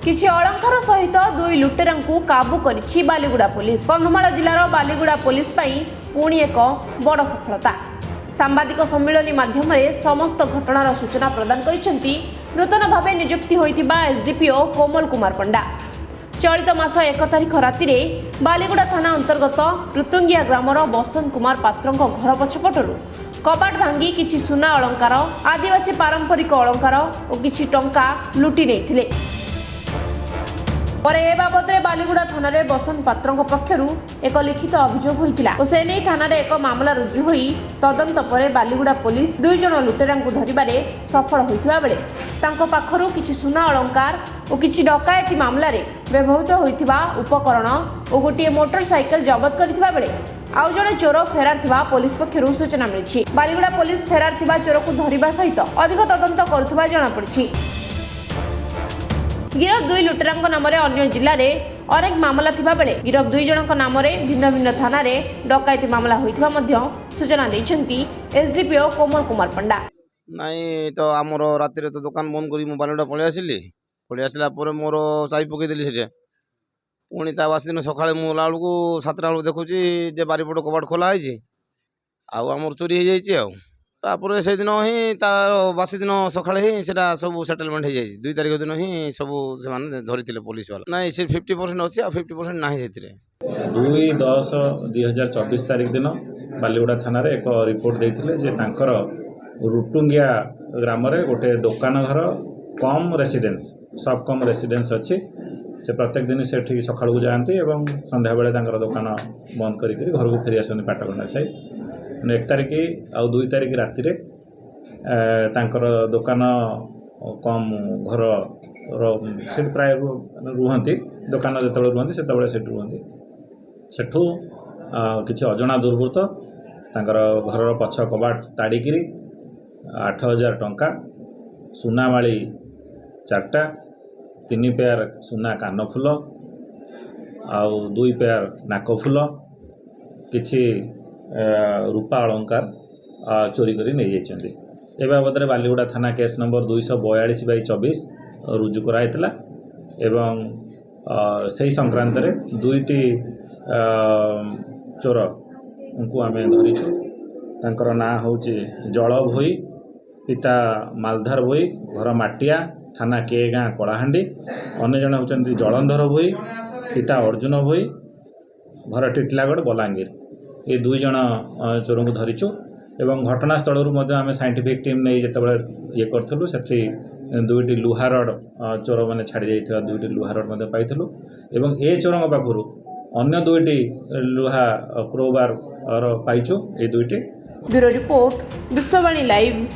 किछि अलंकार सहित दुई लुटेरांकु काबू करिछि बालीगुड़ा पुलिस। कंधमाल जिलार बालीगुड़ा पुलिस पई पुणी एक बड़ सफलता। सांबादिक सम्मेलन माध्यम समस्त घटनार सूचना प्रदान करिसेंती नूतन भावे नियुक्ति होइतिबा एसडीपीओ कोमल कुमार पंडा। चलित मास 1 तारिख राति बालीगुड़ा थाना अंतर्गत ऋतुंगिया ग्रामर बसंत कुमार पात्र घर पछपटू कबाट भांगी किछि सुना अलंकार, आदिवासी पारंपरिक अलंकार और किछि टंका लुटि नेइथिले। ए बाबद बालीगुड़ा थाना रे बसंत पात्र पक्षर एक लिखित अभियोग होइतिला और से नहीं थाना रे एक मामला रुजु होई तदंत पर बालीगुड़ा पुलिस 2 जण लुटेरांकु धरिबारे सफल होइतिबा बेले तांको पाखरु किछि सुना अलंकार और किछि डकायती मामला रे व्यवहृत होइतिबा उपकरण और गोटे मोटरसाइकेल जबत करथिबा बेले आउ जणे चोर फेरार थिबा पुलिस पक्षरु सूचना मिलिछि। बालीगुड़ा पुलिस फेरार थिबा चोर को धरिबा सहित अधिक तदंत करुथिबा जणा पड़िछि। गिरफ 2 लुटेरांक नाम अन्य जिले में अनेक मामला थिबा बेले गिरफ 2 जनक नाम भिन्न भिन्न थाना रे डकायती मामला होइथिबा मध्य सूचना दैछंती एसडीपीओ कोमल कुमार पंडा। नाई तो आमर राति रे तो दुकान बंद करी मोबाइल पळि आसला पर मोर चाबी पकई देली सेटे पुणी ता बासी दिन सकाळे मु ला बेलू 7टा बेलू देखुची जे बारीपट कबाट खोला होइछि आउ आमर चोरी हो जाइछि आउ तापर से दिन ही तार बासी दिन सकाळे ही सेटा सब सेटलमेंट हो जाइछि 2 तारिख दिन ही सब से माने धरिथिले पुलिस वाला नाई से 50% अछि आ 50% नाही सेतिरे 2/10/2024 तारिख दिन बालीगुड़ा थाना रे एक रिपोर्ट देइथिले जे तांकर रुटुंगिया ग्राम रे गोटे दुकान घर कम रेसिडेंस सब कम रेसिडेंस अच्छी से प्रत्येक दिन से ठीक सकाळ को जाती एवं संध्या बेले तांकर दुकान बंद करी घर को फेरी आसनी पाटगंडा साई 1 तारिख आउ 2 तारिख राति रे तांकर दुकान कम घर से प्राय रुहंती दुकान जो रुहंती से रुहंती सेठू किसी अजଣା दुर्बृत्त तांकर घर पछ कबाट ताड़िकी 8,000 टंका सुनामाली 4टा 3 पेयर सुना कानफुल आउ 2 पेयर नाकफुल किछि रूपा अलंकार चोरी करी नहीं जाइछन्ती। ए बाबद बालीगुड़ा थाना केस नंबर 242/24 रुजु कराइतला एवं सही संक्रांत रे 2टी चोर उनको आमे धरिछु। तांकर ना होची जल भोई पिता मालधार भोई घर माटिया थाना के गाँ कलाहांडी अन्य जन होचंती जलंधर भोई पिता अर्जुन भोई घर टिटलागढ़ बलांगीर ये 2 जण चोर को धरिचु एवं घटनास्थल आम साइंटिफिक टीम नहीं जिते ये करूँ से 2टी लुहा रड चोर मैंने छाड़ी जाइए 2टी लुहा रड पाइलु एवं ए चोर पाखु अन्य 2टी लुहा क्रोबार पाइचु ये 2टी। Bureau report Vishwavani live.